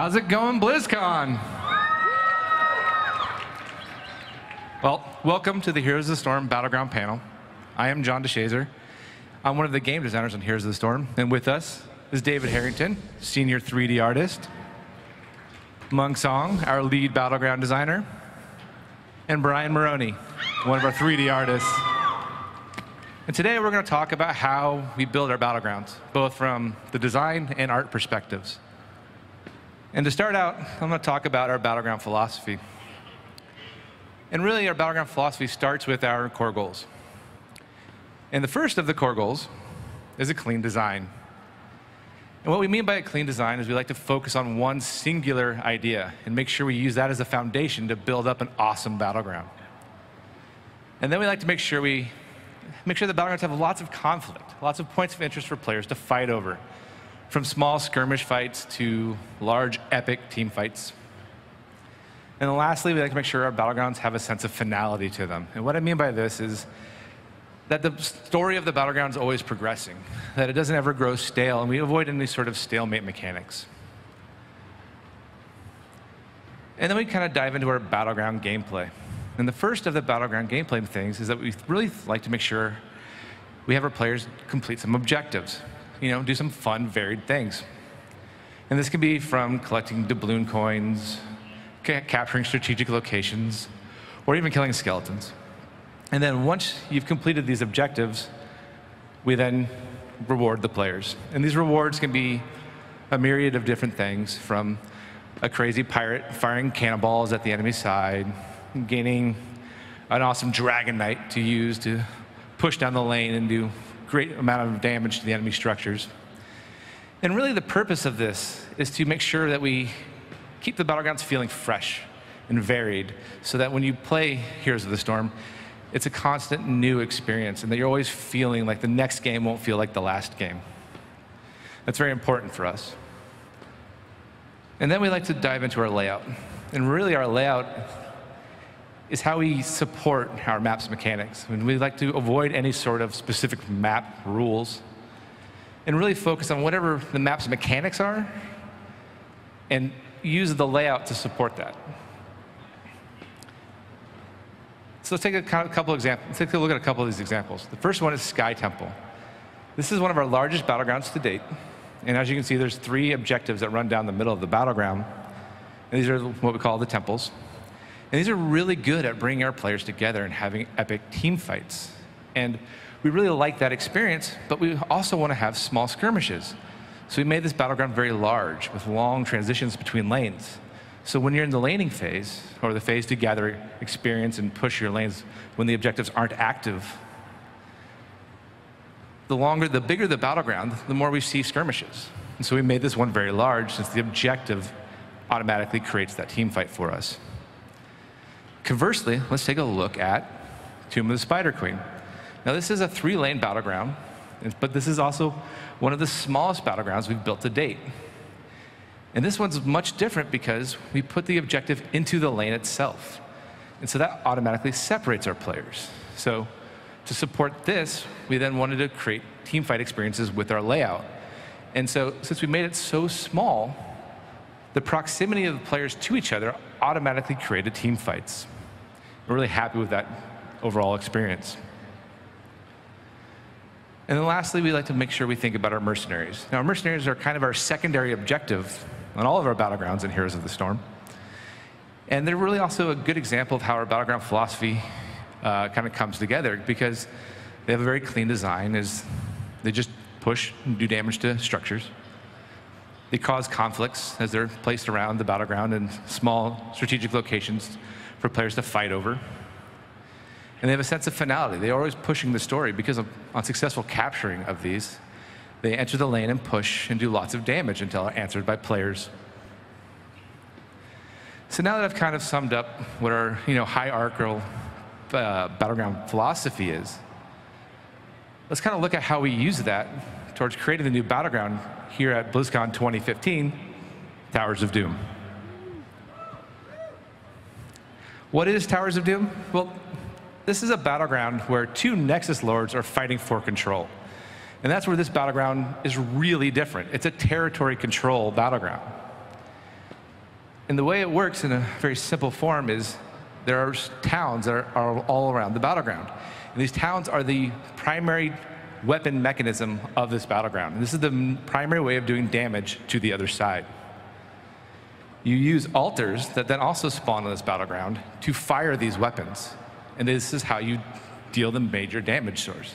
How's it going, BlizzCon? Well, welcome to the Heroes of the Storm Battleground panel. I am John DeShazer. I'm one of the game designers on Heroes of the Storm, and with us is David Harrington, senior 3D artist, Mung Song, our lead Battleground designer, and Brian Maroney, one of our 3D artists. And today we're going to talk about how we build our Battlegrounds, both from the design and art perspectives. And to start out, I'm going to talk about our Battleground philosophy. And really, our Battleground philosophy starts with our core goals. And the first of the core goals is a clean design. And what we mean by a clean design is we like to focus on one singular idea and make sure we use that as a foundation to build up an awesome Battleground. And then we like to make sure the Battlegrounds have lots of conflict, lots of points of interest for players to fight over, from small skirmish fights to large epic team fights. And then lastly, we like to make sure our Battlegrounds have a sense of finality to them. And what I mean by this is that the story of the Battleground is always progressing, that it doesn't ever grow stale, and we avoid any sort of stalemate mechanics. And then we kind of dive into our Battleground gameplay. And the first of the Battleground gameplay things is that we really like to make sure we have our players complete some objectives, do some fun, varied things. And this can be from collecting doubloon coins, capturing strategic locations, or even killing skeletons. And then once you've completed these objectives, we then reward the players. And these rewards can be a myriad of different things, from a crazy pirate firing cannonballs at the enemy side, gaining an awesome Dragon Knight to use to push down the lane and do great amount of damage to the enemy structures. And really the purpose of this is to make sure that we keep the Battlegrounds feeling fresh and varied, so that when you play Heroes of the Storm, it's a constant new experience, and that you're always feeling like the next game won't feel like the last game. That's very important for us. And then we like to dive into our layout. And really our layout is how we support our map's mechanics. I mean, we like to avoid any sort of specific map rules and really focus on whatever the map's mechanics are and use the layout to support that. So let's take a couple examples. Let's take a look at a couple of these examples. The first one is Sky Temple. This is one of our largest Battlegrounds to date. And as you can see, there's 3 objectives that run down the middle of the Battleground. And these are what we call the temples. And these are really good at bringing our players together and having epic team fights. And we really like that experience, but we also want to have small skirmishes. So we made this Battleground very large, with long transitions between lanes. So when you're in the laning phase, or the phase to gather experience and push your lanes when the objectives aren't active, the bigger the Battleground, the more we see skirmishes. And so we made this one very large, since the objective automatically creates that team fight for us. Conversely, let's take a look at Tomb of the Spider Queen. Now this is a 3-lane Battleground, but this is also one of the smallest Battlegrounds we've built to date. And this one's much different because we put the objective into the lane itself. And so that automatically separates our players. So to support this, we then wanted to create team fight experiences with our layout. And so since we made it so small, the proximity of the players to each other automatically created team fights. We're really happy with that overall experience. And then lastly, we like to make sure we think about our mercenaries. Now, our mercenaries are kind of our secondary objective on all of our Battlegrounds in Heroes of the Storm. And they're really also a good example of how our Battleground philosophy kind of comes together, because they have a very clean design. They just push and do damage to structures. They cause conflicts as they're placed around the Battleground in small strategic locations for players to fight over. And they have a sense of finality. They're always pushing the story, because on successful capturing of these, they enter the lane and push and do lots of damage until answered by players. So now that I've kind of summed up what our hierarchical Battleground philosophy is, let's kind of look at how we use that towards creating the new Battleground here at BlizzCon 2015, Towers of Doom. What is Towers of Doom? Well, this is a Battleground where 2 Nexus Lords are fighting for control. And that's where this Battleground is really different. It's a territory control Battleground. And the way it works in a very simple form is there are towns that are all around the battleground. And these towns are the primary weapon mechanism of this battleground. And this is the primary way of doing damage to the other side. You use altars that then also spawn on this battleground to fire these weapons. And this is how you deal the major damage source.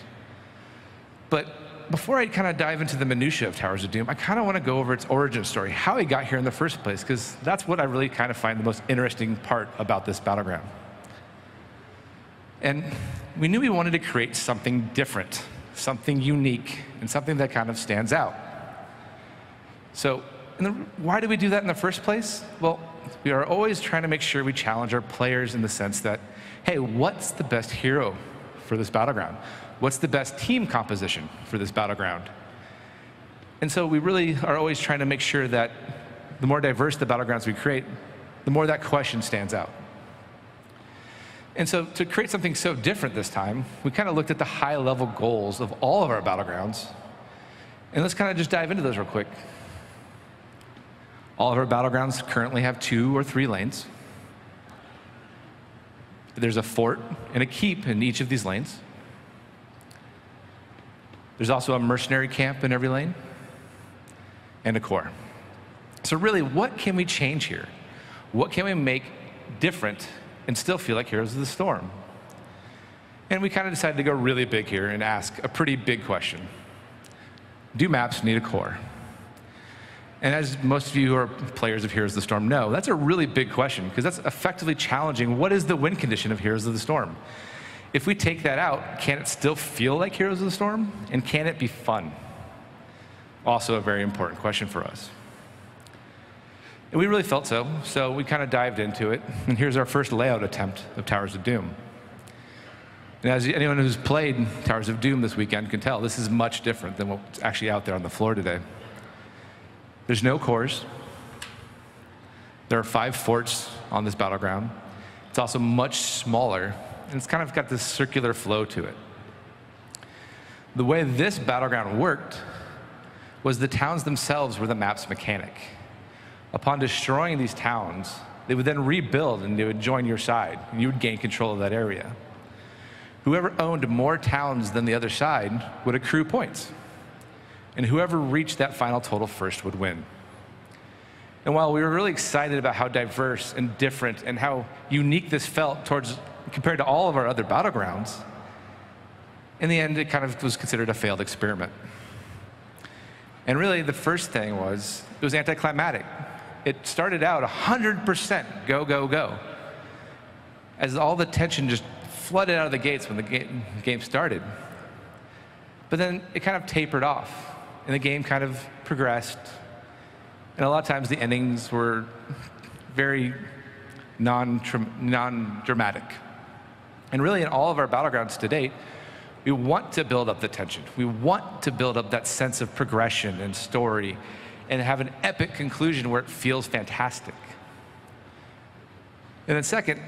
But before I kind of dive into the minutia of Towers of Doom, I kind of want to go over its origin story, how it got here in the first place, because that's what I really kind of find the most interesting part about this battleground. And we knew we wanted to create something different, something unique, and something that kind of stands out. So, why do we do that in the first place? Well, we are always trying to make sure we challenge our players in the sense that, hey, what's the best hero for this battleground? What's the best team composition for this battleground? And so we really are always trying to make sure that the more diverse the battlegrounds we create, the more that question stands out. And so to create something so different this time, we kind of looked at the high-level goals of all of our battlegrounds. And let's kind of just dive into those real quick. All of our battlegrounds currently have 2 or 3 lanes. There's a fort and a keep in each of these lanes. There's also a mercenary camp in every lane and a core. So really, what can we change here? What can we make different and still feel like Heroes of the Storm? And we kind of decided to go really big here and ask a pretty big question. Do maps need a core? And as most of you who are players of Heroes of the Storm know, that's a really big question, because that's effectively challenging what is the win condition of Heroes of the Storm. If we take that out, can it still feel like Heroes of the Storm? And can it be fun? Also a very important question for us. And we really felt so we kind of dived into it. And here's our first layout attempt of Towers of Doom. And as anyone who's played Towers of Doom this weekend can tell, this is much different than what's actually out there on the floor today. There's no cores. There are 5 forts on this battleground. It's also much smaller, and it's kind of got this circular flow to it. The way this battleground worked was the towns themselves were the map's mechanic. Upon destroying these towns, they would then rebuild and they would join your side, and you would gain control of that area. Whoever owned more towns than the other side would accrue points. And whoever reached that final total first would win. And while we were really excited about how diverse and different and how unique this felt compared to all of our other battlegrounds, in the end, it kind of was considered a failed experiment. And really, the first thing was, it was anticlimactic. It started out 100% go, go, go, as all the tension just flooded out of the gates when the game started. But then it kind of tapered off. And the game kind of progressed. And a lot of times the endings were very non-dramatic. And really in all of our battlegrounds to date, we want to build up the tension. We want to build up that sense of progression and story and have an epic conclusion where it feels fantastic. And then second,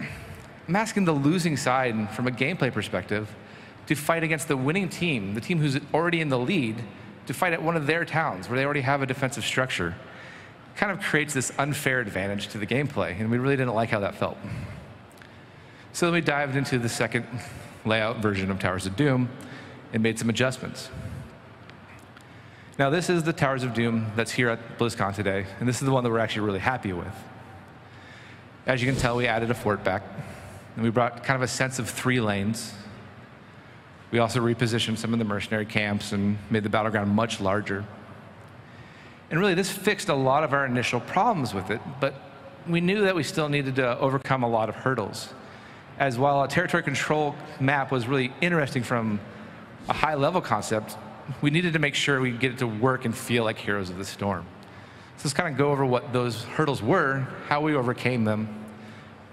I'm asking the losing side from a gameplay perspective to fight against the winning team, the team who's already in the lead, to fight at one of their towns where they already have a defensive structure. Kind of creates this unfair advantage to the gameplay, and we really didn't like how that felt. So then we dived into the second layout version of Towers of Doom and made some adjustments. Now this is the Towers of Doom that's here at BlizzCon today, and this is the one that we're actually really happy with. As you can tell, we added a fort back, and we brought kind of a sense of 3 lanes. We also repositioned some of the mercenary camps and made the battleground much larger. And really, this fixed a lot of our initial problems with it, but we knew that we still needed to overcome a lot of hurdles. As while a territory control map was really interesting from a high-level concept, we needed to make sure we get it to work and feel like Heroes of the Storm. So let's kind of go over what those hurdles were, how we overcame them,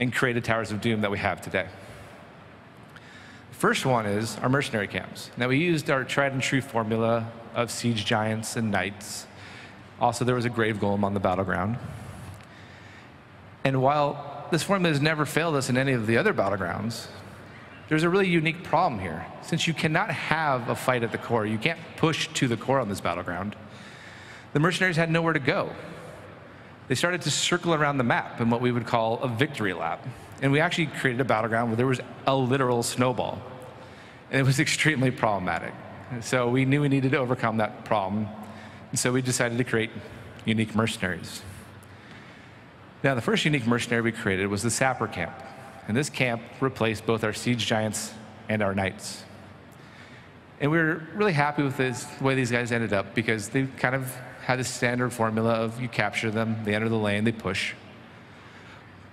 and created Towers of Doom that we have today. First one is our mercenary camps. Now we used our tried and true formula of siege giants and knights. Also, there was a grave golem on the battleground. And while this formula has never failed us in any of the other battlegrounds, there's a really unique problem here. Since you cannot have a fight at the core, you can't push to the core on this battleground, the mercenaries had nowhere to go. they started to circle around the map in what we would call a victory lap. And we actually created a battleground where there was a literal snowball. And it was extremely problematic. So we knew we needed to overcome that problem. And so we decided to create unique mercenaries. Now, the first unique mercenary we created was the Sapper Camp. And this camp replaced both our siege giants and our knights. And we were really happy with the way these guys ended up, because they kind of had this standard formula of you capture them, they enter the lane, they push.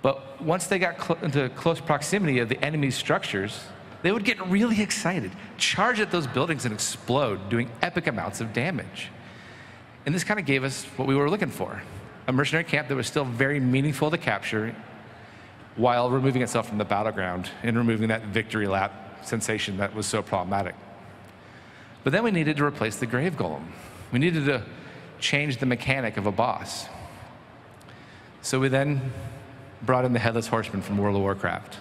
But once they got into close proximity of the enemy's structures, they would get really excited, charge at those buildings and explode, doing epic amounts of damage. And this kind of gave us what we were looking for, a mercenary camp that was still very meaningful to capture while removing itself from the battleground and removing that victory lap sensation that was so problematic. But then we needed to replace the Grave Golem. We needed to change the mechanic of a boss. So we then brought in the Headless Horseman from World of Warcraft.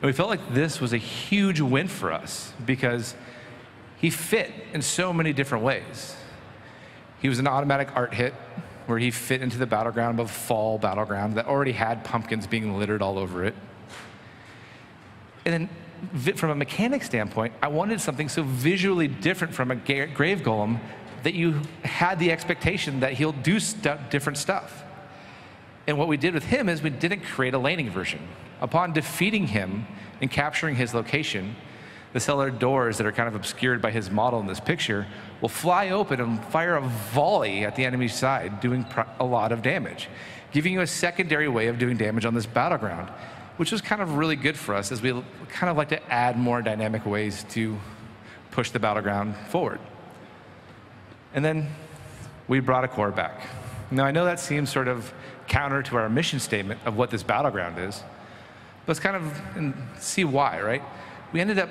And we felt like this was a huge win for us because he fit in so many different ways. He was an automatic art hit where he fit into the battleground of a fall battleground that already had pumpkins being littered all over it. And then from a mechanic standpoint, I wanted something so visually different from a Grave Golem that you had the expectation that he'll do different stuff. And what we did with him is we didn't create a laning version. Upon defeating him and capturing his location, the cellar doors that are kind of obscured by his model in this picture will fly open and fire a volley at the enemy's side, doing a lot of damage, giving you a secondary way of doing damage on this battleground, which was kind of really good for us as we kind of like to add more dynamic ways to push the battleground forward. And then we brought a core back. Now, I know that seems sort of counter to our mission statement of what this battleground is, but let's kind of see why, right? We ended up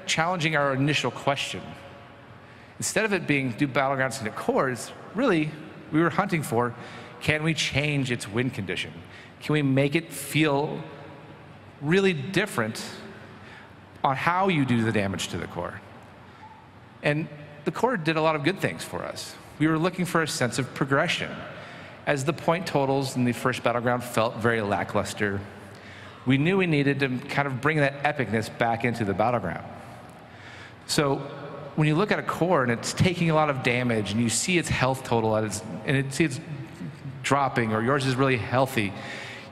challenging our initial question. Instead of it being, do battlegrounds need cores, really, we were hunting for, can we change its win condition? Can we make it feel really different on how you do the damage to the core? And the core did a lot of good things for us. We were looking for a sense of progression. As the point totals in the first battleground felt very lackluster, we knew we needed to kind of bring that epicness back into the battleground. So when you look at a core and it's taking a lot of damage and you see its health total and it's dropping, or yours is really healthy,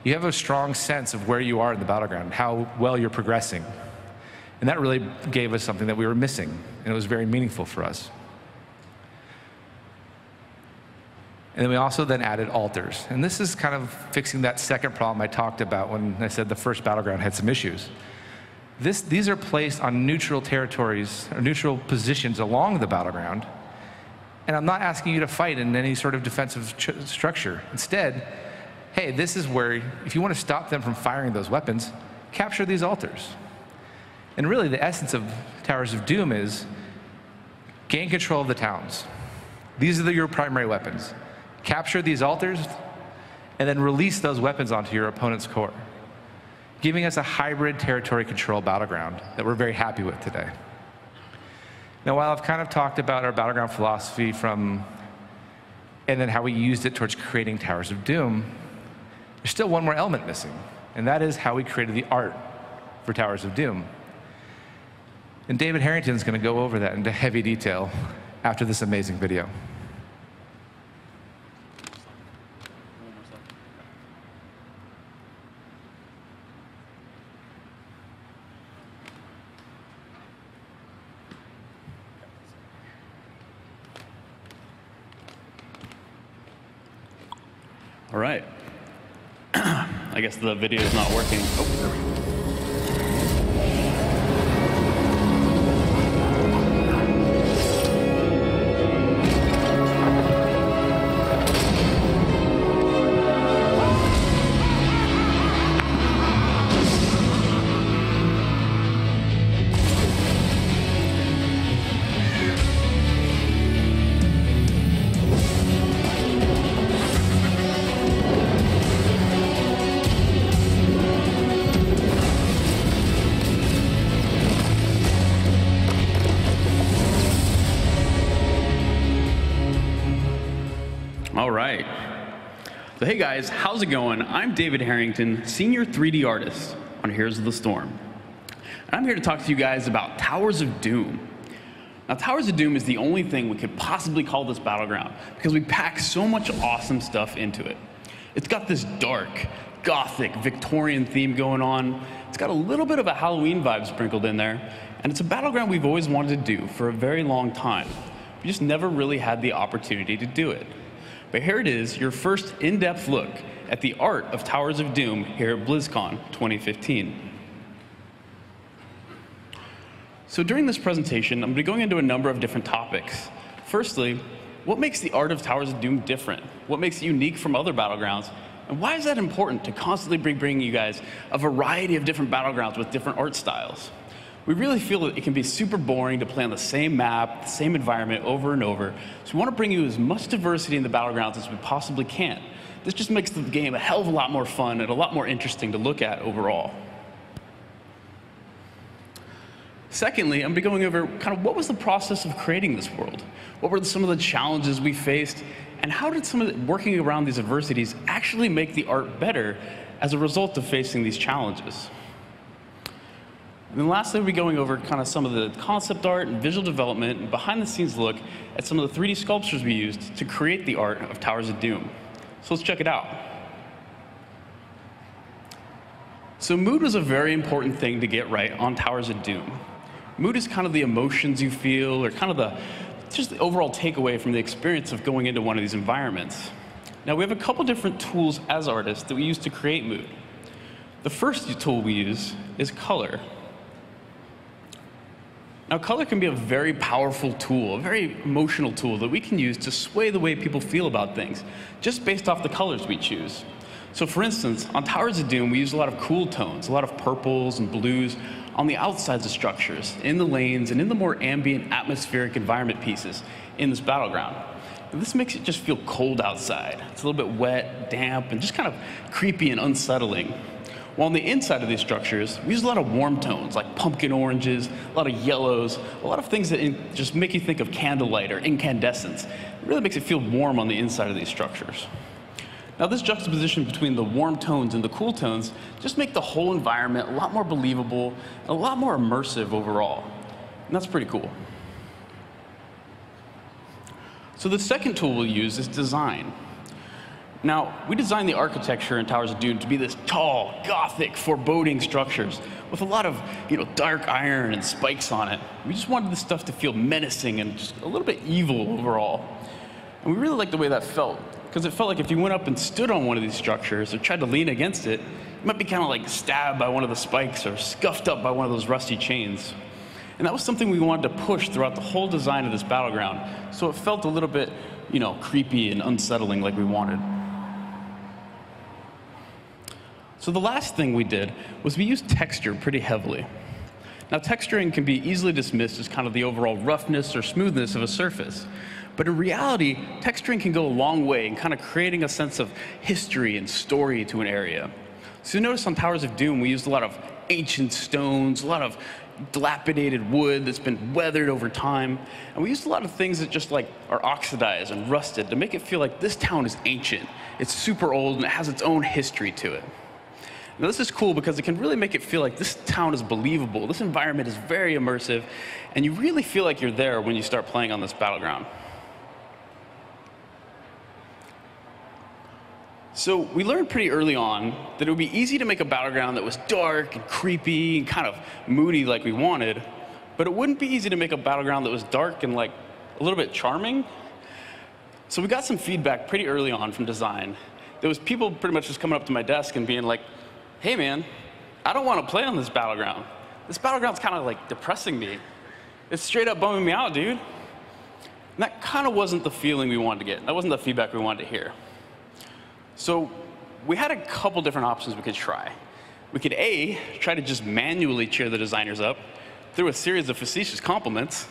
you have a strong sense of where you are in the battleground, how well you're progressing. And that really gave us something that we were missing, and it was very meaningful for us. And then we also then added altars. And this is kind of fixing that second problem I talked about when I said the first battleground had some issues. These are placed on neutral territories, or neutral positions along the battleground. And I'm not asking you to fight in any sort of defensive structure. Instead, hey, this is where, if you want to stop them from firing those weapons, capture these altars. And really, the essence of Towers of Doom is gain control of the towns. These are your primary weapons. Capture these altars, and then release those weapons onto your opponent's core, giving us a hybrid territory control battleground that we're very happy with today. Now, while I've kind of talked about our battleground philosophy and then how we used it towards creating Towers of Doom, there's still one more element missing, and that is how we created the art for Towers of Doom. And David Harrington's going to go over that into heavy detail after this amazing video. All right. I guess the video is not working. Oh, there we go. All right. So hey guys, how's it going? I'm David Harrington, Senior 3D Artist on Heroes of the Storm. And I'm here to talk to you guys about Towers of Doom. Now, Towers of Doom is the only thing we could possibly call this battleground because we pack so much awesome stuff into it. It's got this dark, gothic, Victorian theme going on. It's got a little bit of a Halloween vibe sprinkled in there. And it's a battleground we've always wanted to do for a very long time. We just never really had the opportunity to do it. But here it is, your first in-depth look at the art of Towers of Doom here at BlizzCon 2015. So during this presentation, I'm going to be going into a number of different topics. Firstly, what makes the art of Towers of Doom different? What makes it unique from other battlegrounds? And why is that important to constantly be bringing you guys a variety of different battlegrounds with different art styles? We really feel that it can be super boring to play on the same map, the same environment over and over. So we want to bring you as much diversity in the battlegrounds as we possibly can. This just makes the game a hell of a lot more fun and a lot more interesting to look at overall. Secondly, I'm going to be going over kind of what was the process of creating this world? What were some of the challenges we faced? And how did some of the working around these adversities actually make the art better as a result of facing these challenges? And then lastly, we'll be going over kind of some of the concept art and visual development and behind-the-scenes look at some of the 3D sculptures we used to create the art of Towers of Doom. So let's check it out. So mood was a very important thing to get right on Towers of Doom. Mood is kind of the emotions you feel, or kind of just the overall takeaway from the experience of going into one of these environments. Now, we have a couple different tools as artists that we use to create mood. The first tool we use is color. Now, color can be a very powerful tool, a very emotional tool that we can use to sway the way people feel about things, just based off the colors we choose. So for instance, on Towers of Doom, we use a lot of cool tones, a lot of purples and blues on the outsides of structures, in the lanes, and in the more ambient atmospheric environment pieces in this battleground. And this makes it just feel cold outside. It's a little bit wet, damp, and just kind of creepy and unsettling. While on the inside of these structures, we use a lot of warm tones, like pumpkin oranges, a lot of yellows, a lot of things that just make you think of candlelight or incandescence. It really makes it feel warm on the inside of these structures. Now, this juxtaposition between the warm tones and the cool tones just make the whole environment a lot more believable and a lot more immersive overall. And that's pretty cool. So the second tool we'll use is design. Now, we designed the architecture in Towers of Doom to be this tall, gothic, foreboding structures with a lot of, dark iron and spikes on it. We just wanted this stuff to feel menacing and just a little bit evil overall. And we really liked the way that felt, because it felt like if you went up and stood on one of these structures or tried to lean against it, you might be kind of like stabbed by one of the spikes or scuffed up by one of those rusty chains. And that was something we wanted to push throughout the whole design of this battleground, so it felt a little bit, creepy and unsettling like we wanted. So the last thing we did was we used texture pretty heavily. Now, texturing can be easily dismissed as kind of the overall roughness or smoothness of a surface. But in reality, texturing can go a long way in kind of creating a sense of history and story to an area. So you notice on Towers of Doom, we used a lot of ancient stones, a lot of dilapidated wood that's been weathered over time. And we used a lot of things that just are oxidized and rusted to make it feel like this town is ancient. It's super old and it has its own history to it. Now, this is cool because it can really make it feel like this town is believable. This environment is very immersive, and you really feel like you're there when you start playing on this battleground. So we learned pretty early on that it would be easy to make a battleground that was dark and creepy and kind of moody like we wanted, but it wouldn't be easy to make a battleground that was dark and a little bit charming. So we got some feedback pretty early on from design. There was people pretty much just coming up to my desk and being like, hey man, I don't want to play on this battleground. This battleground's kind of depressing me. It's straight up bumming me out, dude. And that kind of wasn't the feeling we wanted to get. That wasn't the feedback we wanted to hear. So we had a couple different options we could try. We could A, try to just manually cheer the designers up through a series of facetious compliments.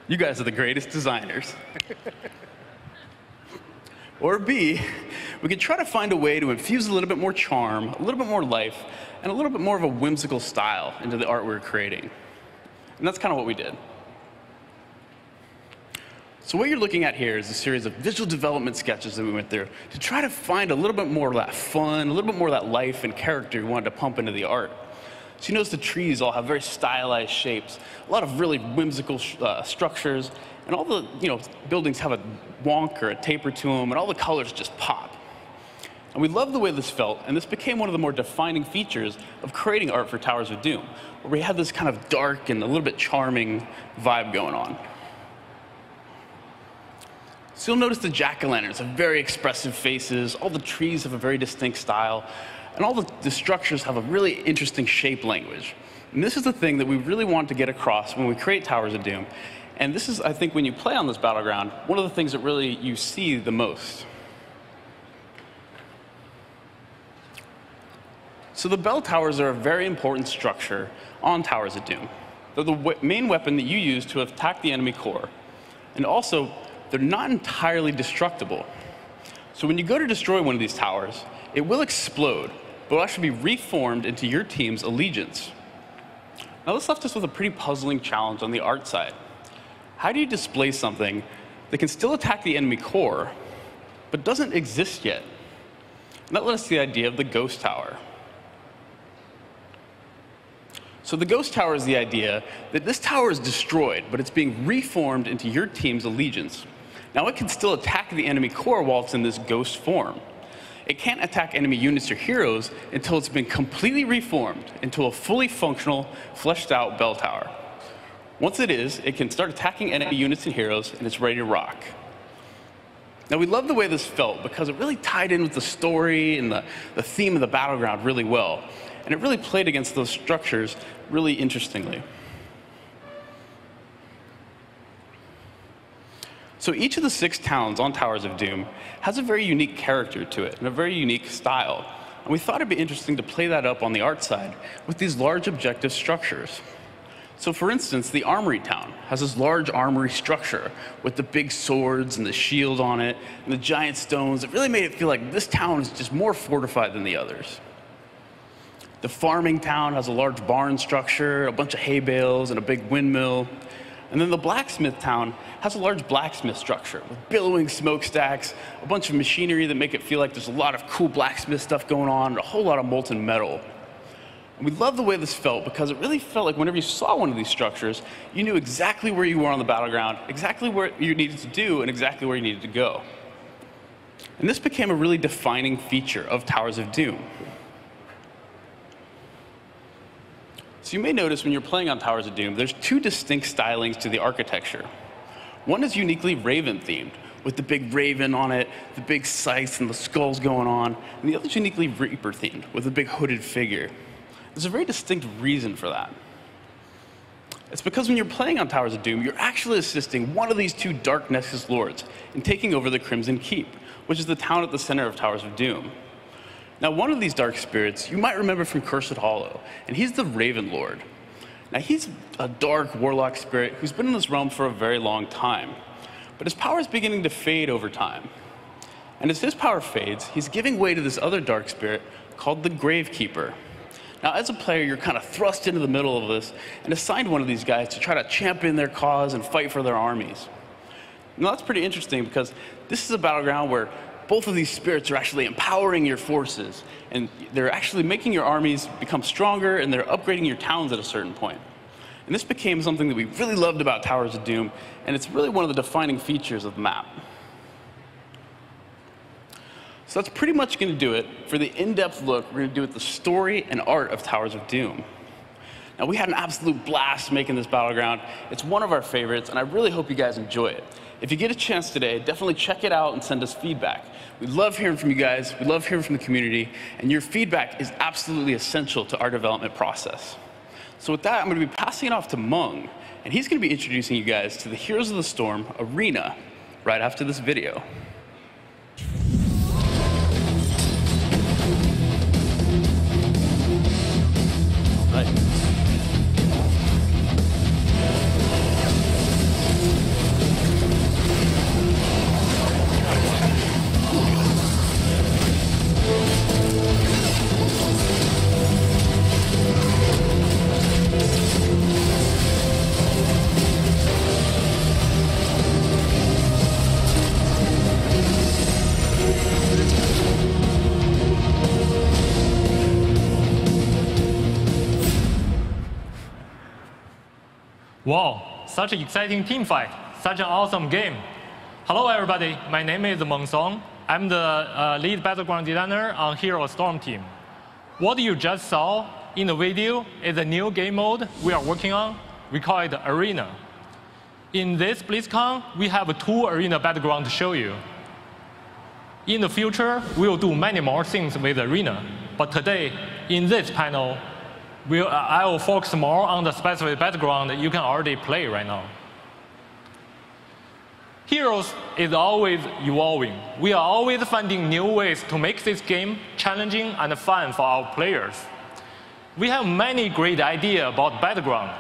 You guys are the greatest designers. Or B, we could try to find a way to infuse a little bit more charm, a little bit more life, and a little bit more of a whimsical style into the art we were creating. And that's kind of what we did. So what you're looking at here is a series of visual development sketches that we went through to try to find a little bit more of that fun, a little bit more of that life and character we wanted to pump into the art. So you notice the trees all have very stylized shapes, a lot of really whimsical structures, and all the buildings have a wonk or a taper to them, and all the colors just pop. And we loved the way this felt, and this became one of the more defining features of creating art for Towers of Doom, where we had this kind of dark and a little bit charming vibe going on. So you'll notice the jack-o'-lanterns have very expressive faces, all the trees have a very distinct style, and all the structures have a really interesting shape language. And this is the thing that we really want to get across when we create Towers of Doom. And this is, I think, when you play on this battleground, one of the things that really you see the most. So the bell towers are a very important structure on Towers of Doom. They're the main weapon that you use to attack the enemy core. And also, they're not entirely destructible. So when you go to destroy one of these towers, it will explode, but it'll actually be reformed into your team's allegiance. Now this left us with a pretty puzzling challenge on the art side. How do you display something that can still attack the enemy core, but doesn't exist yet? And that led us to the idea of the ghost tower. So the ghost tower is the idea that this tower is destroyed, but it's being reformed into your team's allegiance. Now it can still attack the enemy core while it's in this ghost form. It can't attack enemy units or heroes until it's been completely reformed into a fully functional, fleshed out bell tower. Once it is, it can start attacking enemy units and heroes, and it's ready to rock. Now we love the way this felt because it really tied in with the story and the theme of the battleground really well. And it really played against those structures really interestingly. So each of the 6 towns on Towers of Doom has a very unique character to it and a very unique style. And we thought it'd be interesting to play that up on the art side with these large objective structures. So for instance, the Armory Town has this large armory structure with the big swords and the shield on it and the giant stones. It really made it feel like this town is just more fortified than the others. The Farming Town has a large barn structure, a bunch of hay bales, and a big windmill. And then the Blacksmith Town has a large blacksmith structure with billowing smokestacks, a bunch of machinery that make it feel like there's a lot of cool blacksmith stuff going on, and a whole lot of molten metal. And we love the way this felt because it really felt like whenever you saw one of these structures, you knew exactly where you were on the battleground, exactly what you needed to do, and exactly where you needed to go. And this became a really defining feature of Towers of Doom. So you may notice when you're playing on Towers of Doom, there's 2 distinct stylings to the architecture. One is uniquely Raven themed, with the big raven on it, the big scythes and the skulls going on, and the other is uniquely Reaper themed, with a big hooded figure. There's a very distinct reason for that. It's because when you're playing on Towers of Doom, you're actually assisting one of these 2 Dark Nexus Lords in taking over the Crimson Keep, which is the town at the center of Towers of Doom. Now, one of these dark spirits you might remember from Cursed Hollow, and he's the Raven Lord. Now, he's a dark warlock spirit who's been in this realm for a very long time, but his power is beginning to fade over time. And as his power fades, he's giving way to this other dark spirit called the Gravekeeper. Now, as a player, you're kind of thrust into the middle of this and assigned one of these guys to try to champion their cause and fight for their armies. Now, that's pretty interesting because this is a battleground where both of these spirits are actually empowering your forces, and they're actually making your armies become stronger, and they're upgrading your towns at a certain point. And this became something that we really loved about Towers of Doom, and it's really one of the defining features of the map. So that's pretty much going to do it for the in-depth look we're going to do at the story and art of Towers of Doom. Now, we had an absolute blast making this battleground. It's one of our favorites, and I really hope you guys enjoy it. If you get a chance today, definitely check it out and send us feedback. We love hearing from you guys. We love hearing from the community, and your feedback is absolutely essential to our development process. So with that, I'm going to be passing it off to Mung, and he's going to be introducing you guys to the Heroes of the Storm Arena right after this video. Right. Wow, such an exciting team fight, such an awesome game. Hello everybody, my name is Meng Song. I'm the lead battleground designer on Hero Storm team. What you just saw in the video is a new game mode we are working on. We call it Arena. In this BlizzCon, we have 2 Arena battlegrounds to show you. In the future, we will do many more things with Arena. But today, in this panel, I will focus more on the specific battleground that you can already play right now. Heroes is always evolving. We are always finding new ways to make this game challenging and fun for our players. We have many great ideas about Battleground.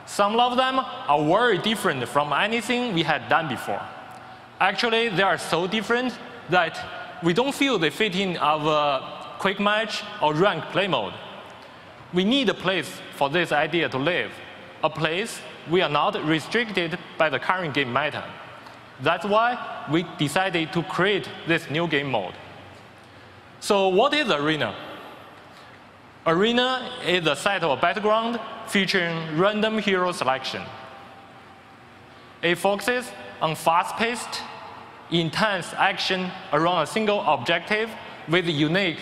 Some of them are very different from anything we had done before. Actually, they are so different that we don't feel they fit in our quick match or ranked play mode. We need a place for this idea to live, a place we are not restricted by the current game meta. That's why we decided to create this new game mode. So what is Arena? Arena is a set of battleground featuring random hero selection. It focuses on fast-paced, intense action around a single objective with unique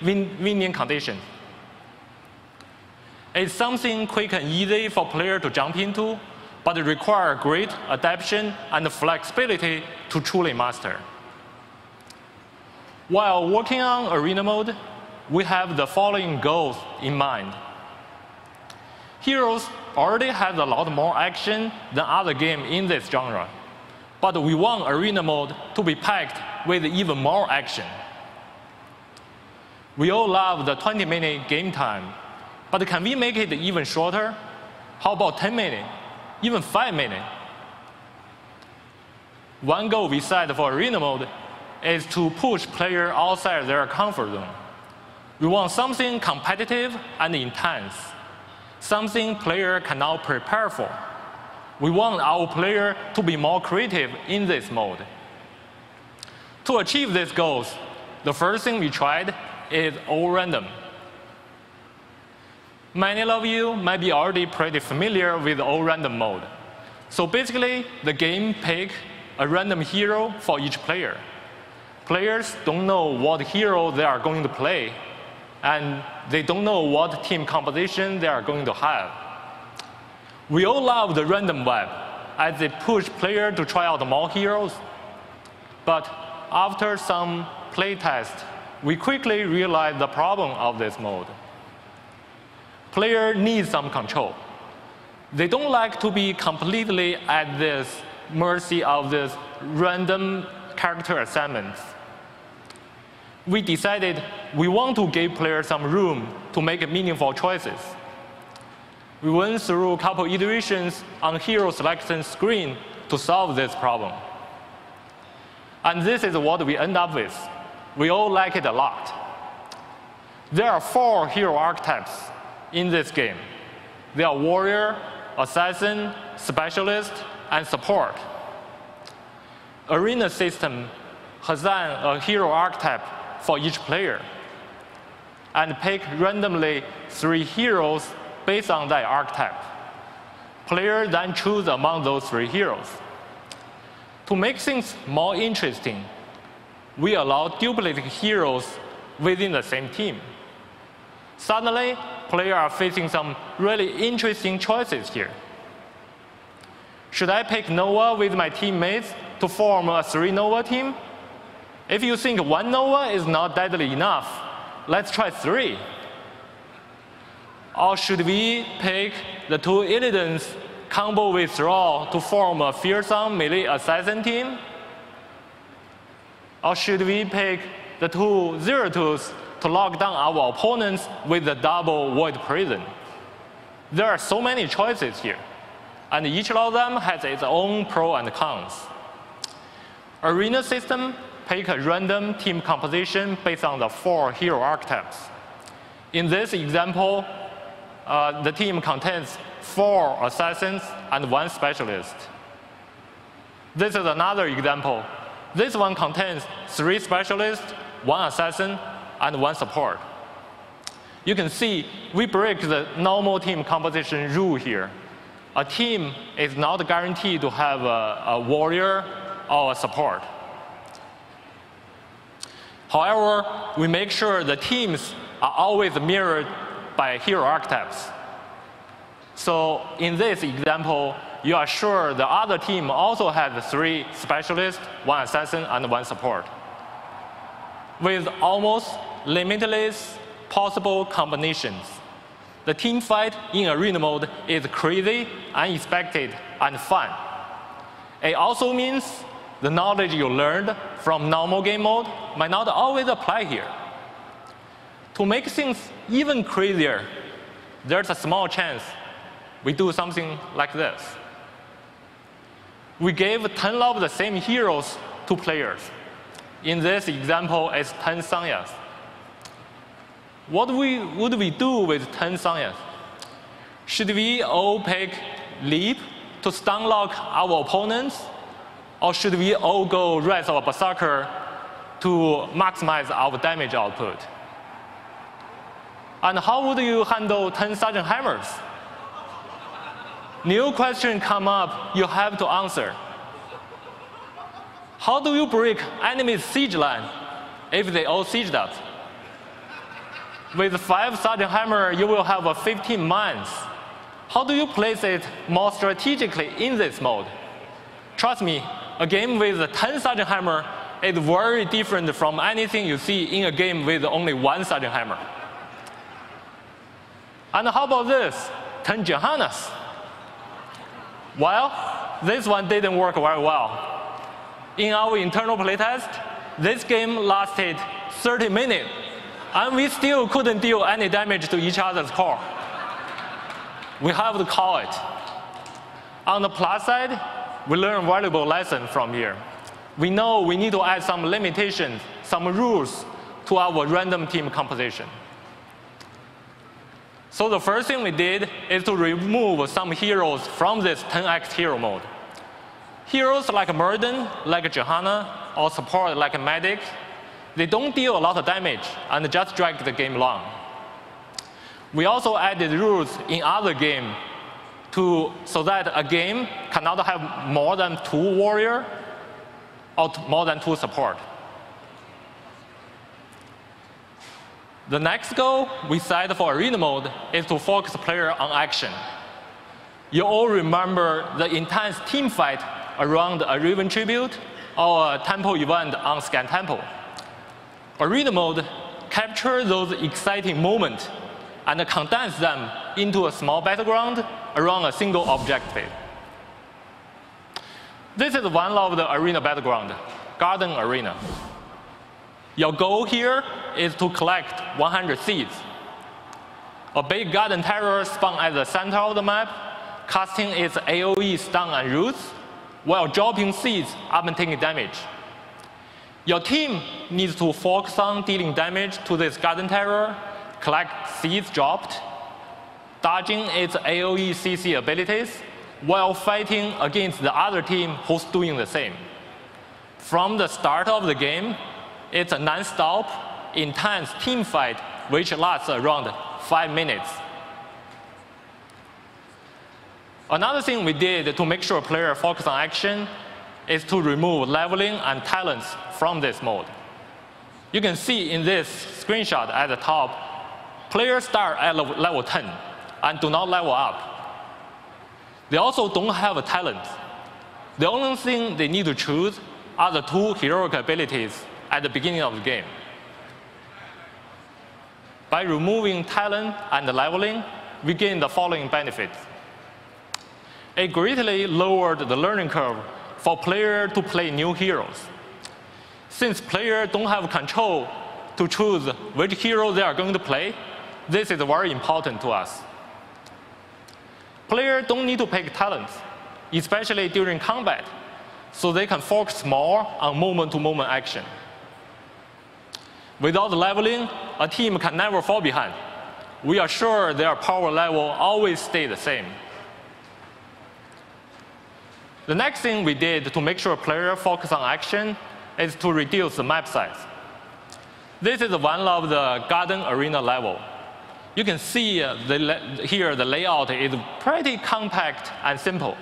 winning conditions. It's something quick and easy for players to jump into, but it requires great adaptation and flexibility to truly master. While working on Arena mode, we have the following goals in mind. Heroes already has a lot more action than other games in this genre, but we want Arena mode to be packed with even more action. We all love the 20-minute game time, but can we make it even shorter? How about 10 minutes, even 5 minutes? One goal we set for Arena mode is to push players outside their comfort zone. We want something competitive and intense, something players can now prepare for. We want our players to be more creative in this mode. To achieve these goals, the first thing we tried is all random. Many of you might be already pretty familiar with all random mode. So basically, the game picks a random hero for each player. Players don't know what hero they are going to play, and they don't know what team composition they are going to have. We all love the random web, as it pushes players to try out more heroes. But after some playtest, we quickly realized the problem of this mode. Players need some control. They don't like to be completely at this mercy of this random character assignments. We decided we want to give players some room to make meaningful choices. We went through a couple iterations on hero selection screen to solve this problem. And this is what we end up with. We all like it a lot. There are 4 hero archetypes in this game. They are warrior, assassin, specialist, and support. Arena system has a hero archetype for each player and pick randomly 3 heroes based on that archetype. Players then choose among those 3 heroes. To make things more interesting, we allow duplicate heroes within the same team. Suddenly, players are facing some really interesting choices here. Should I pick Nova with my teammates to form a 3 Nova team? If you think 1 Nova is not deadly enough, let's try 3. Or should we pick the 2 Illidens combo with Thrall to form a fearsome melee assassin team? Or should we pick the 2 Zeratus to lock down our opponents with the double Void Prison? There are so many choices here, and each of them has its own pros and cons. Arena system pick a random team composition based on the 4 hero archetypes. In this example, the team contains 4 assassins and 1 specialist. This is another example. This one contains 3 specialists, 1 assassin, and 1 support. You can see we break the normal team composition rule here. a team is not guaranteed to have a warrior or a support. However, we make sure the teams are always mirrored by hero archetypes. So in this example, you are sure the other team also has 3 specialists, 1 assassin, and 1 support, with almost limitless possible combinations. The team fight in arena mode is crazy, unexpected, and fun. It also means the knowledge you learned from normal game mode might not always apply here. To make things even crazier, there's a small chance we do something like this. We gave 10 of the same heroes to players. In this example, it's 10 Sanyas. What would we do with 10 Sanyas? Should we all pick Leap to stun lock our opponents? Or should we all go Rise of Berserker to maximize our damage output? And how would you handle 10 Sergeant Hammers? New question come up, you have to answer. How do you break enemy's siege line if they all sieged up? With 5 Sergeant Hammer, you will have 15 mines. How do you place it more strategically in this mode? Trust me, a game with 10 Sergeant Hammer is very different from anything you see in a game with only 1 Sergeant Hammer. And how about this, 10 Johannas? Well, this one didn't work very well. In our internal playtest, this game lasted 30 minutes, and we still couldn't deal any damage to each other's core. We have to call it. On the plus side, we learn valuable lesson from here. We know we need to add some limitations, some rules to our random team composition. So the first thing we did is to remove some heroes from this 10x hero mode. Heroes like Murden, like Johanna, or support like Medic, they don't deal a lot of damage and just drag the game along. We also added rules in other games so that a game cannot have more than 2 warrior or more than 2 support. The next goal we set for arena mode is to focus player on action. You all remember the intense team fight around a Raven Tribute or a temple event on Scan Temple. Arena mode captures those exciting moments and condense them into a small battleground around a single objective. This is one of the arena battleground, Garden Arena. Your goal here is to collect 100 seeds. A big garden terror spawns at the center of the map, casting its AoE stun and roots, while dropping seeds up and taking damage. Your team needs to focus on dealing damage to this garden terror, collect seeds dropped, dodging its AoE CC abilities, while fighting against the other team who's doing the same. From the start of the game, it's a non-stop, intense team fight which lasts around 5 minutes. Another thing we did to make sure players focus on action is to remove leveling and talents from this mode. You can see in this screenshot at the top, players start at level 10 and do not level up. They also don't have a talent. The only thing they need to choose are the 2 heroic abilities at the beginning of the game. By removing talent and leveling, we gain the following benefits. It greatly lowered the learning curve for players to play new heroes. Since players don't have control to choose which hero they are going to play, this is very important to us. Players don't need to pick talents, especially during combat, so they can focus more on moment-to-moment action. Without leveling, a team can never fall behind. We are sure their power level always stays the same. The next thing we did to make sure players focus on action is to reduce the map size. This is one of the Garden Arena level. You can see here the layout is pretty compact and simple.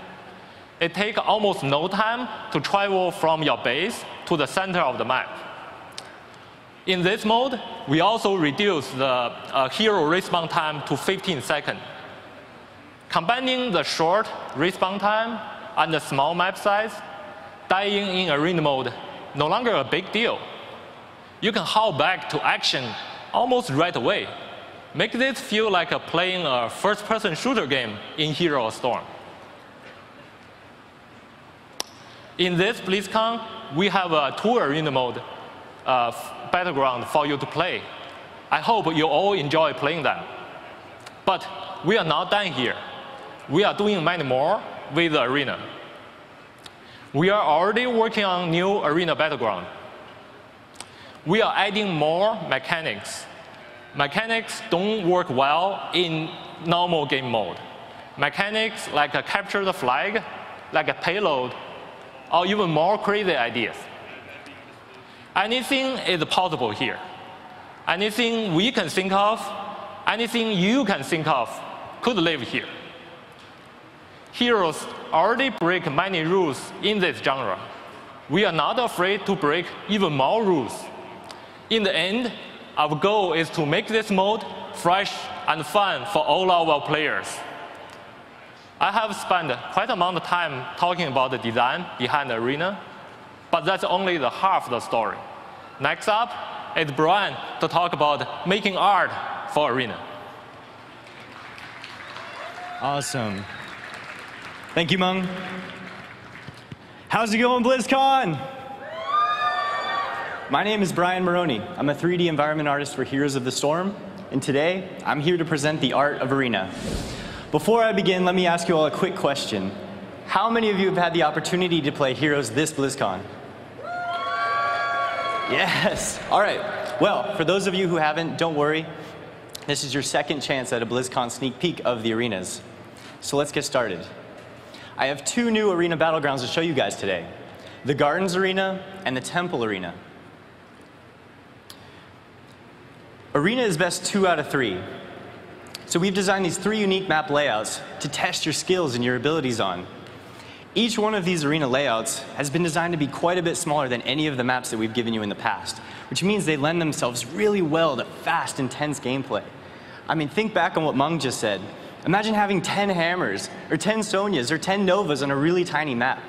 It takes almost no time to travel from your base to the center of the map. In this mode, we also reduce the hero respawn time to 15 seconds. Combining the short respawn time and the small map size, dying in arena mode no longer a big deal. You can hop back to action almost right away. Make this feel like playing a first-person shooter game in Hero Storm. In this BlizzCon, we have a 2-arena mode Battleground for you to play. I hope you all enjoy playing that. But we are not done here. We are doing many more with the arena. We are already working on new arena battleground. We are adding more mechanics. Mechanics don't work well in normal game mode. Mechanics like capture the flag, like a payload, or even more crazy ideas. Anything is possible here. Anything we can think of, anything you can think of, could live here. Heroes already break many rules in this genre. We are not afraid to break even more rules. In the end, our goal is to make this mode fresh and fun for all of our players. I have spent quite a amount of time talking about the design behind the arena, but that's only the half of the story. Next up is Brian to talk about making art for arena. Awesome. Thank you, Mung. How's it going, BlizzCon? My name is Brian Maroney. I'm a 3D environment artist for Heroes of the Storm, and today I'm here to present the art of arena. Before I begin, let me ask you all a quick question. How many of you have had the opportunity to play Heroes this BlizzCon? Yes. All right. Well, for those of you who haven't, don't worry. This is your second chance at a BlizzCon sneak peek of the arenas. So let's get started. I have 2 new arena battlegrounds to show you guys today, the Gardens Arena and the Temple Arena. Arena is best 2 out of 3. So we've designed these 3 unique map layouts to test your skills and your abilities on. Each one of these arena layouts has been designed to be quite a bit smaller than any of the maps that we've given you in the past, which means they lend themselves really well to fast, intense gameplay. I mean, think back on what Mung just said. Imagine having 10 hammers, or 10 Sonyas, or 10 Novas on a really tiny map.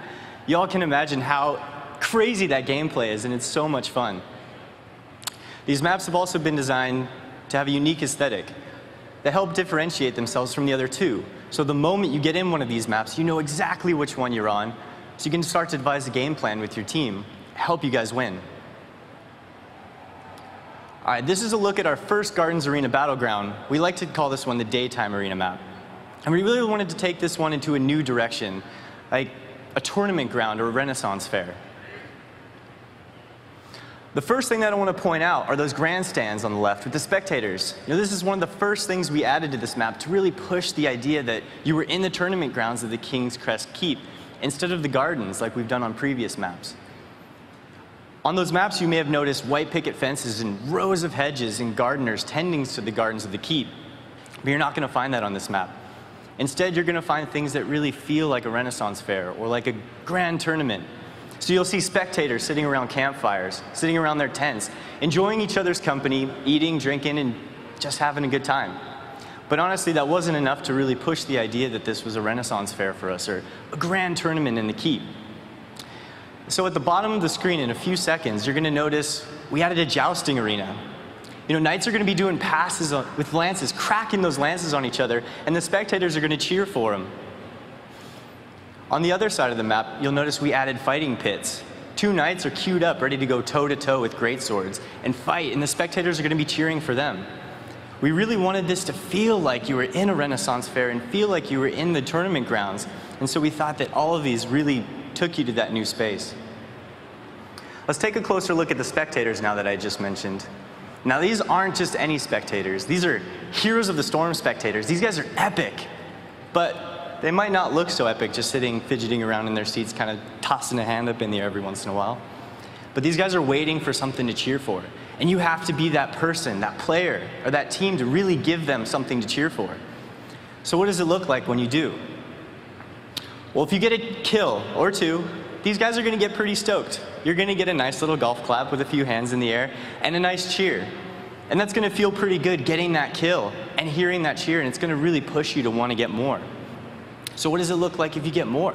Y'all can imagine how crazy that gameplay is, and it's so much fun. These maps have also been designed to have a unique aesthetic that help differentiate themselves from the other 2. So the moment you get in one of these maps, you know exactly which one you're on, so you can start to devise a game plan with your team, help you guys win. All right, this is a look at our first Gardens Arena battleground. We like to call this one the daytime arena map. And we really wanted to take this one into a new direction, like a tournament ground or a Renaissance fair. The first thing that I want to point out are those grandstands on the left with the spectators. You know, this is one of the first things we added to this map to really push the idea that you were in the tournament grounds of the King's Crest Keep instead of the gardens like we've done on previous maps. On those maps, you may have noticed white picket fences and rows of hedges and gardeners tending to the gardens of the keep. But you're not going to find that on this map. Instead, you're going to find things that really feel like a Renaissance fair or like a grand tournament. So you'll see spectators sitting around campfires, sitting around their tents, enjoying each other's company, eating, drinking, and just having a good time. But honestly, that wasn't enough to really push the idea that this was a Renaissance fair for us or a grand tournament in the keep. So at the bottom of the screen in a few seconds, you're going to notice we added a jousting arena. You know, knights are going to be doing passes with lances, cracking those lances on each other, and the spectators are going to cheer for them. On the other side of the map, you'll notice we added fighting pits. 2 knights are queued up, ready to go toe-to-toe with greatswords and fight, and the spectators are going to be cheering for them. We really wanted this to feel like you were in a Renaissance fair and feel like you were in the tournament grounds, and so we thought that all of these really took you to that new space. Let's take a closer look at the spectators now that I just mentioned. Now, these aren't just any spectators. These are Heroes of the Storm spectators. These guys are epic, but they might not look so epic just sitting, fidgeting around in their seats, kind of tossing a hand up in the air every once in a while. But these guys are waiting for something to cheer for. And you have to be that person, that player, or that team to really give them something to cheer for. So what does it look like when you do? Well, if you get a kill or two, these guys are going to get pretty stoked. You're going to get a nice little golf clap with a few hands in the air and a nice cheer. And that's going to feel pretty good getting that kill and hearing that cheer, and it's going to really push you to want to get more. So what does it look like if you get more?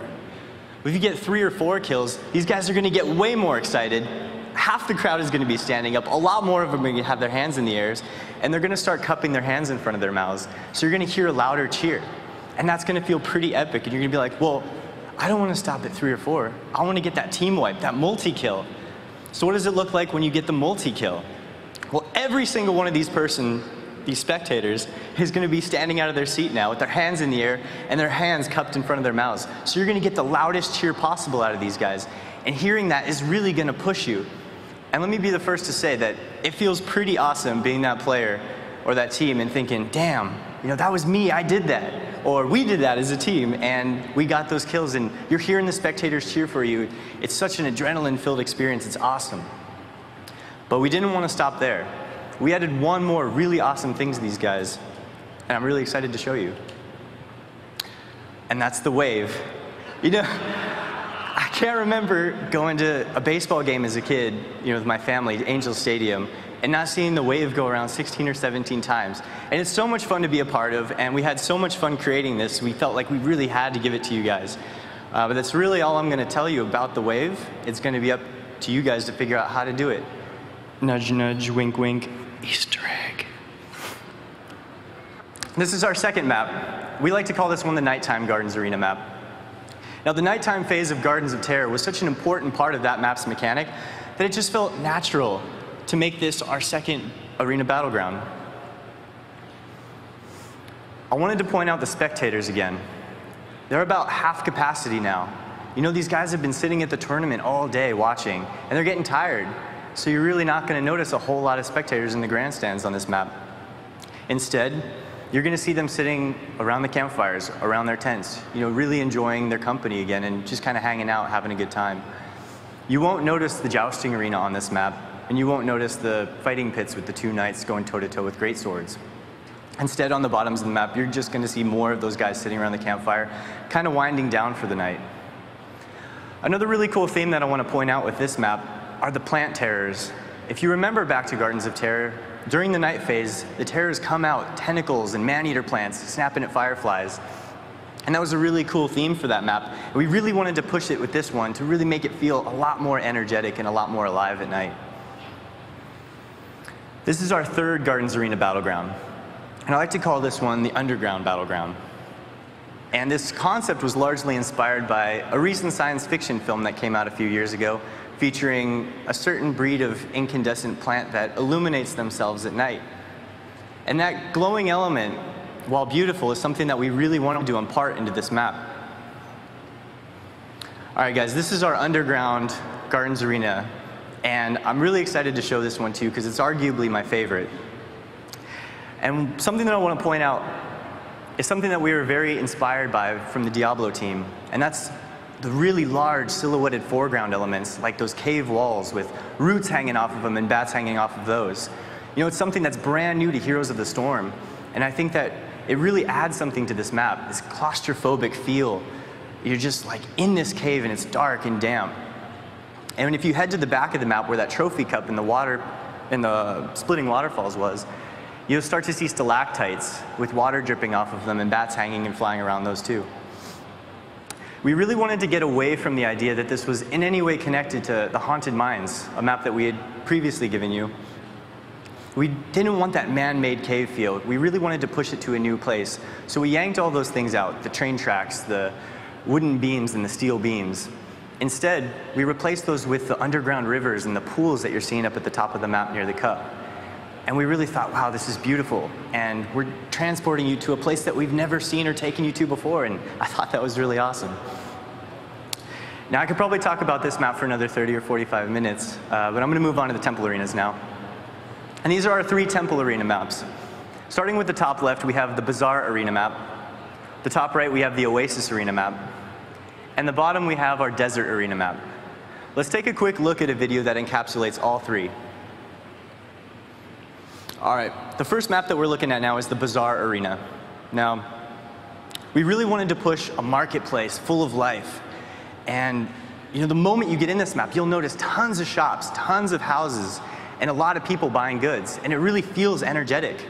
If you get 3 or 4 kills, these guys are going to get way more excited. Half the crowd is going to be standing up. A lot more of them are going to have their hands in the air, and they're going to start cupping their hands in front of their mouths. So you're going to hear a louder cheer. And that's going to feel pretty epic. And you're going to be like, well, I don't want to stop at 3 or 4. I want to get that team wipe, that multi-kill. So what does it look like when you get the multi-kill? Well, every single one of these spectators, is going to be standing out of their seat now with their hands in the air and their hands cupped in front of their mouths. So you're going to get the loudest cheer possible out of these guys. And hearing that is really going to push you. And let me be the first to say that it feels pretty awesome being that player or that team and thinking, damn, that was me, I did that. Or we did that as a team, and we got those kills, and you're hearing the spectators cheer for you. It's such an adrenaline-filled experience. It's awesome. But we didn't want to stop there. We added one more really awesome thing to these guys, and I'm really excited to show you. And that's the wave. I can't remember going to a baseball game as a kid, with my family, Angels Stadium, and not seeing the wave go around 16 or 17 times. And it's so much fun to be a part of, and we had so much fun creating this, we felt like we really had to give it to you guys. But that's really all I'm going to tell you about the wave. It's going to be up to you guys to figure out how to do it. Nudge, nudge, wink, wink, Easter egg. This is our second map. We like to call this one the Nighttime Gardens Arena map. Now, the nighttime phase of Gardens of Terror was such an important part of that map's mechanic that it just felt natural to make this our second arena battleground. I wanted to point out the spectators again. They're about half capacity now. These guys have been sitting at the tournament all day watching, and they're getting tired. So you're really not going to notice a whole lot of spectators in the grandstands on this map. Instead, you're going to see them sitting around the campfires, around their tents, really enjoying their company again and just kind of hanging out, having a good time. You won't notice the jousting arena on this map, and you won't notice the fighting pits with the 2 knights going toe-to-toe with great swords. Instead, on the bottoms of the map, you're just going to see more of those guys sitting around the campfire, kind of winding down for the night. Another really cool theme that I want to point out with this map are the plant terrors. If you remember back to Gardens of Terror, during the night phase, the terrors come out, tentacles and man-eater plants, snapping at fireflies. And that was a really cool theme for that map. And we really wanted to push it with this one to really make it feel a lot more energetic and a lot more alive at night. This is our third Gardens Arena battleground. And I like to call this one the Underground Battleground. And this concept was largely inspired by a recent science fiction film that came out a few years ago, featuring a certain breed of incandescent plant that illuminates themselves at night. And that glowing element, while beautiful, is something that we really wanted to impart into this map. All right, guys, this is our Underground Gardens Arena. And I'm really excited to show this one too, because it's arguably my favorite. And something that I want to point out is something that we were very inspired by from the Diablo team, and that's the really large silhouetted foreground elements, like those cave walls with roots hanging off of them and bats hanging off of those. It's something that's brand new to Heroes of the Storm, and I think that it really adds something to this map, this claustrophobic feel. You're just like in this cave and it's dark and damp. And if you head to the back of the map where that trophy cup in the splitting waterfalls was, you'll start to see stalactites with water dripping off of them and bats hanging and flying around those too. We really wanted to get away from the idea that this was in any way connected to the Haunted Mines, a map that we had previously given you. We didn't want that man-made cave feel. We really wanted to push it to a new place. So we yanked all those things out, the train tracks, the wooden beams and the steel beams. Instead, we replaced those with the underground rivers and the pools that you're seeing up at the top of the map near the cup. And we really thought, wow, this is beautiful. And we're transporting you to a place that we've never seen or taken you to before. And I thought that was really awesome. Now, I could probably talk about this map for another 30 or 45 minutes, but I'm going to move on to the temple arenas now. And these are our 3 temple arena maps. Starting with the top left, we have the Bazaar Arena map. The top right, we have the Oasis Arena map. And the bottom, we have our Desert Arena map. Let's take a quick look at a video that encapsulates all 3. All right, the first map that we're looking at now is the Bazaar Arena. Now, we really wanted to push a marketplace full of life. And the moment you get in this map, you'll notice tons of shops, tons of houses, and a lot of people buying goods. And it really feels energetic.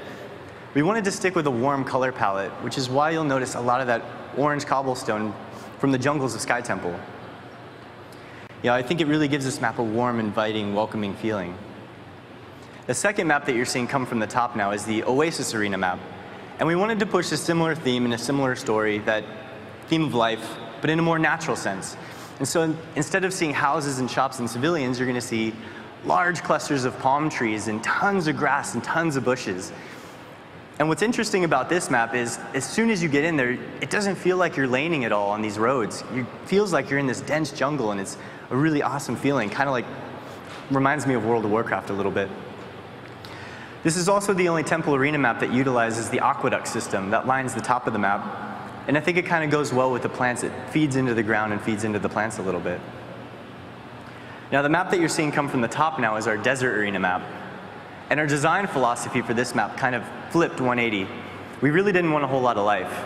We wanted to stick with a warm color palette, which is why you'll notice a lot of that orange cobblestone from the jungles of Sky Temple. I think it really gives this map a warm, inviting, welcoming feeling. The second map that you're seeing come from the top now is the Oasis Arena map. And we wanted to push a similar theme and a similar story, that theme of life, but in a more natural sense. And so instead of seeing houses and shops and civilians, you're going to see large clusters of palm trees and tons of grass and tons of bushes. And what's interesting about this map is, as soon as you get in there, it doesn't feel like you're laning at all on these roads. It feels like you're in this dense jungle, and it's a really awesome feeling. Kind of like, reminds me of World of Warcraft a little bit. This is also the only temple arena map that utilizes the aqueduct system that lines the top of the map. And I think it kind of goes well with the plants. It feeds into the ground and feeds into the plants a little bit. Now, the map that you're seeing come from the top now is our desert arena map. And our design philosophy for this map kind of flipped 180. We really didn't want a whole lot of life.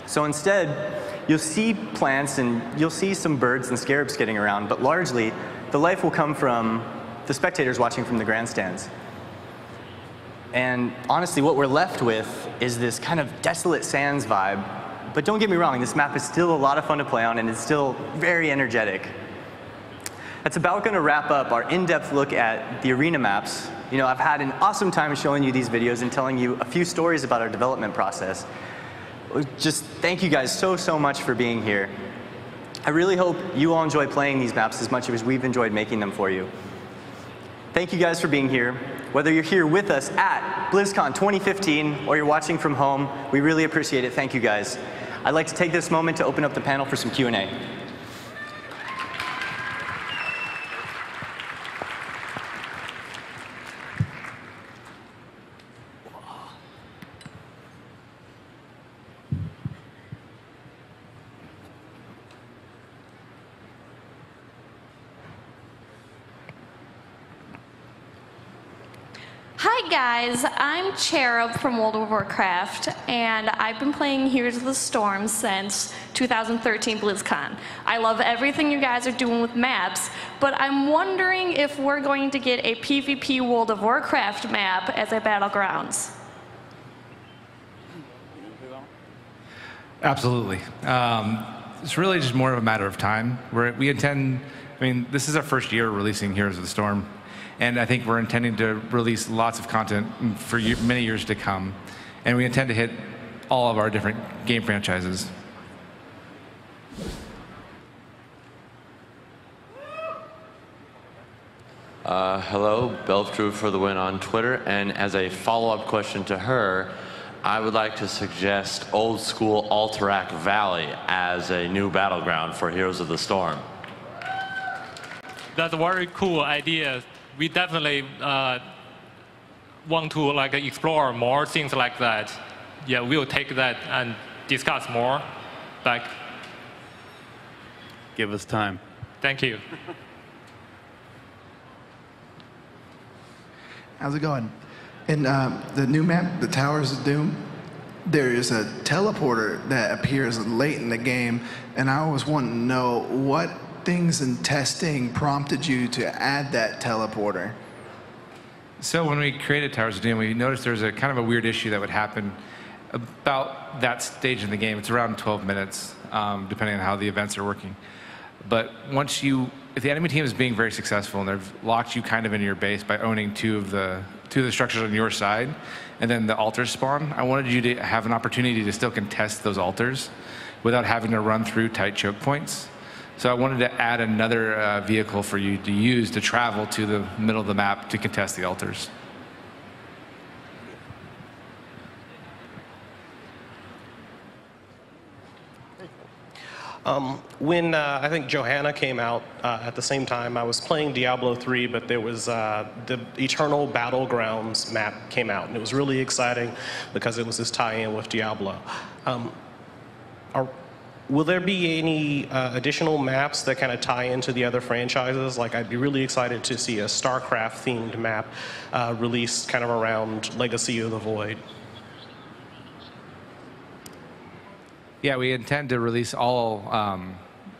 So instead, you'll see plants and you'll see some birds and scarabs getting around, but largely, the life will come from the spectators watching from the grandstands. And honestly, what we're left with is this kind of desolate sands vibe. But don't get me wrong, this map is still a lot of fun to play on, and it's still very energetic. That's about going to wrap up our in-depth look at the arena maps. I've had an awesome time showing you these videos and telling you a few stories about our development process. Just thank you guys so much for being here. I really hope you all enjoy playing these maps as much as we've enjoyed making them for you. Thank you guys for being here. Whether you're here with us at BlizzCon 2015 or you're watching from home, we really appreciate it. Thank you guys. I'd like to take this moment to open up the panel for some Q&A. Hi guys, I'm Cherub from World of Warcraft, and I've been playing Heroes of the Storm since 2013 BlizzCon. I love everything you guys are doing with maps, but I'm wondering if we're going to get a PvP World of Warcraft map as a BattleGrounds. Absolutely. It's really just more of a matter of time. We intend, this is our first year releasing Heroes of the Storm. And I think we're intending to release lots of content for many years to come. And we intend to hit all of our different game franchises. Hello, Belftru for the win on Twitter. And as a follow-up question to her, I would like to suggest old school Alterac Valley as a new battleground for Heroes of the Storm. That's a very cool idea. We definitely want to explore more things like that. Yeah, we'll take that and discuss more. Give us time. Thank you. How's it going? In the new map, the Towers of Doom, there is a teleporter that appears late in the game, and I always want to know what things in testing prompted you to add that teleporter? So when we created Towers of Doom, we noticed there was a kind of a weird issue that would happen about that stage in the game. It's around 12 minutes, depending on how the events are working. But if the enemy team is being very successful and they've locked you kind of into your base by owning two of the structures on your side, and then the altars spawn, I wanted you to have an opportunity to still contest those altars without having to run through tight choke points. So I wanted to add another vehicle for you to use to travel to the middle of the map to contest the altars. When I think Johanna came out at the same time, I was playing Diablo 3, but there was the Eternal BattleGrounds map came out, and it was really exciting because it was this tie-in with Diablo. Will there be any additional maps that kind of tie into the other franchises? Like, I'd be really excited to see a StarCraft-themed map released kind of around Legacy of the Void. Yeah, we intend to release all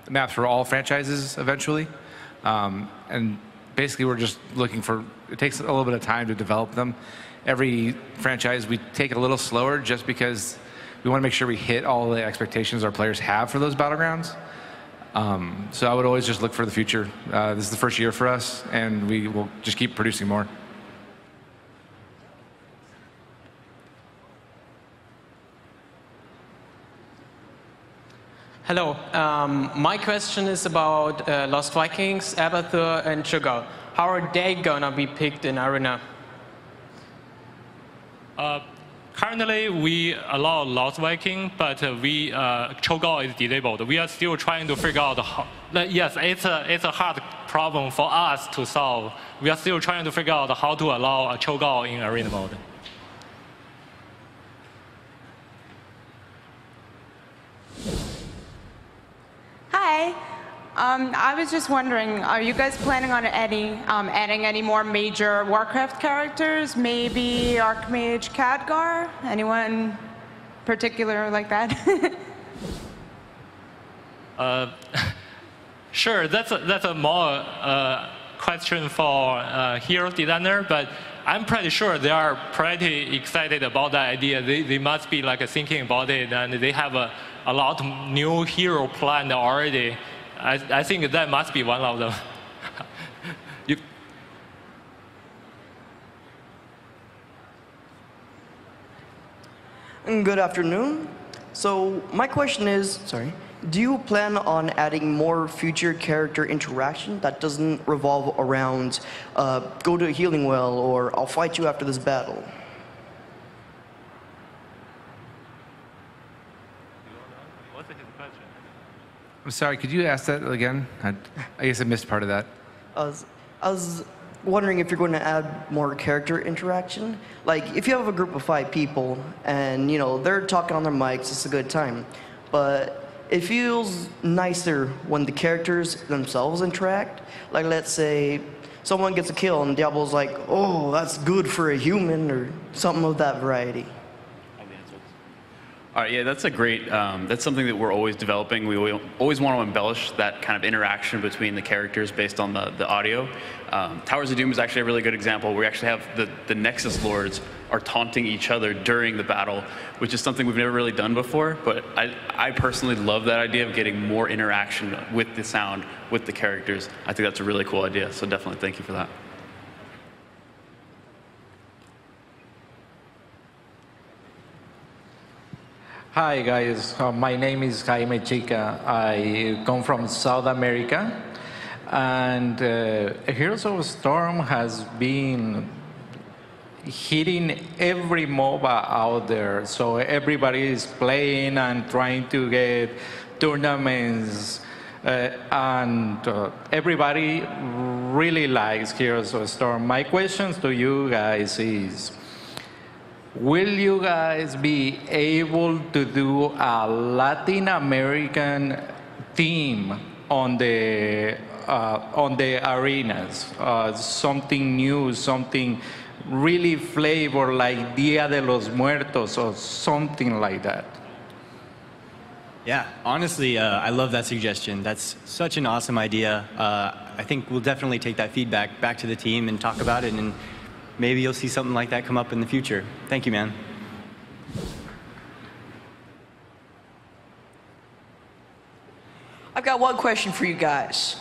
maps for all franchises eventually. And basically, we're just looking for, it takes a little bit of time to develop them. Every franchise, we take it a little slower just because we want to make sure we hit all the expectations our players have for those battlegrounds. So I would always just look for the future. This is the first year for us, and we will just keep producing more. Hello. My question is about Lost Vikings, Abathur, and Cho'Gall. How are they gonna be picked in Arena? Currently, we allow Lost Viking, but Cho'Gall is disabled. We are still trying to figure out how. Yes, it's a hard problem for us to solve. We are still trying to figure out how to allow a Cho'Gall in arena mode. Hi. I was just wondering, are you guys planning on adding any more major Warcraft characters? Maybe Archmage Khadgar? Anyone particular like that? Sure, that's a more question for hero designer, but I'm pretty sure they are pretty excited about that idea. They must be like thinking about it, and they have a lot of new hero planned already. I think that must be one of them. Good afternoon. So my question is, do you plan on adding more future character interaction that doesn't revolve around go to a healing well or I'll fight you after this battle? I'm sorry, could you ask that again? I guess I missed part of that. I was wondering if you're going to add more character interaction. Like, if you have a group of 5 people and, you know, they're talking on their mics, it's a good time. But it feels nicer when the characters themselves interact. Like, let's say someone gets a kill and Diablo's like, oh, that's good for a human, or something of that variety. All right, yeah, that's a great, that's something that we're always developing. We always want to embellish that kind of interaction between the characters based on the audio. Towers of Doom is actually a really good example. We actually have the Nexus Lords are taunting each other during the battle, which is something we've never really done before, but I personally love that idea of getting more interaction with the sound, with the characters. I think that's a really cool idea, so definitely thank you for that. Hi guys, my name is Jaime Chica. I come from South America, and Heroes of Storm has been hitting every MOBA out there. So everybody is playing and trying to get tournaments, and everybody really likes Heroes of Storm. My questions to you guys is, will you guys be able to do a Latin American theme on the arenas? Something new, something really flavor like Dia de los Muertos or something like that. Yeah, honestly, I love that suggestion. That's such an awesome idea. I think we'll definitely take that feedback back to the team and talk about it, and maybe you'll see something like that come up in the future. Thank you, man. I've got one question for you guys.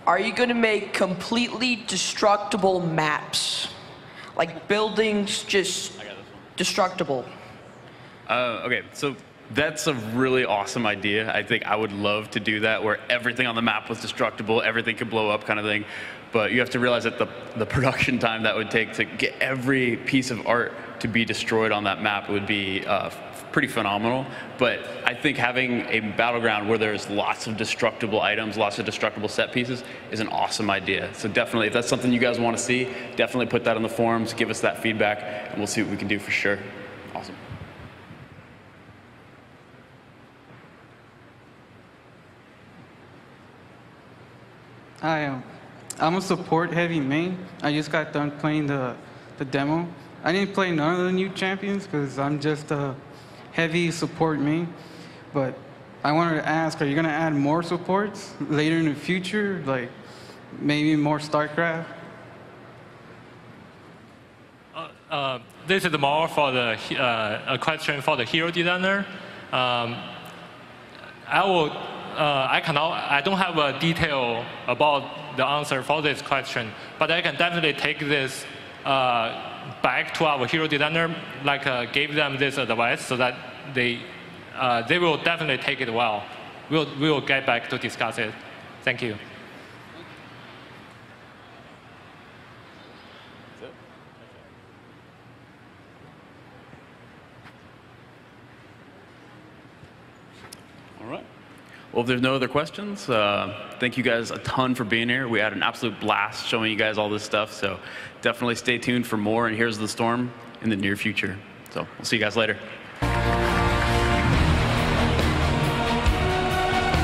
Are you going to make completely destructible maps? Like buildings just destructible? Okay, so that's a really awesome idea. I think I would love to do that, where everything on the map was destructible, everything could blow up kind of thing. But you have to realize that the production time that would take to get every piece of art to be destroyed on that map would be pretty phenomenal. But I think having a battleground where there's lots of destructible items, lots of destructible set pieces is an awesome idea. So definitely, if that's something you guys want to see, definitely put that in the forums, give us that feedback, and we'll see what we can do for sure. Awesome. I'm a support heavy main. I just got done playing the demo. I didn't play none of the new champions because I'm just a heavy support main. But I wanted to ask, are you going to add more supports later in the future? Like maybe more StarCraft? This is more for the a question for the hero designer. I don't have a detail about the answer for this question, but I can definitely take this back to our hero designer, like give them this advice so that they will definitely take it well. We will get back to discuss it. Thank you. All right. Well, if there's no other questions, thank you guys a ton for being here. We had an absolute blast showing you guys all this stuff, so definitely stay tuned for more and Heroes of the Storm in the near future. So we'll see you guys later.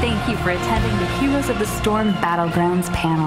Thank you for attending the Heroes of the Storm BattleGrounds panel.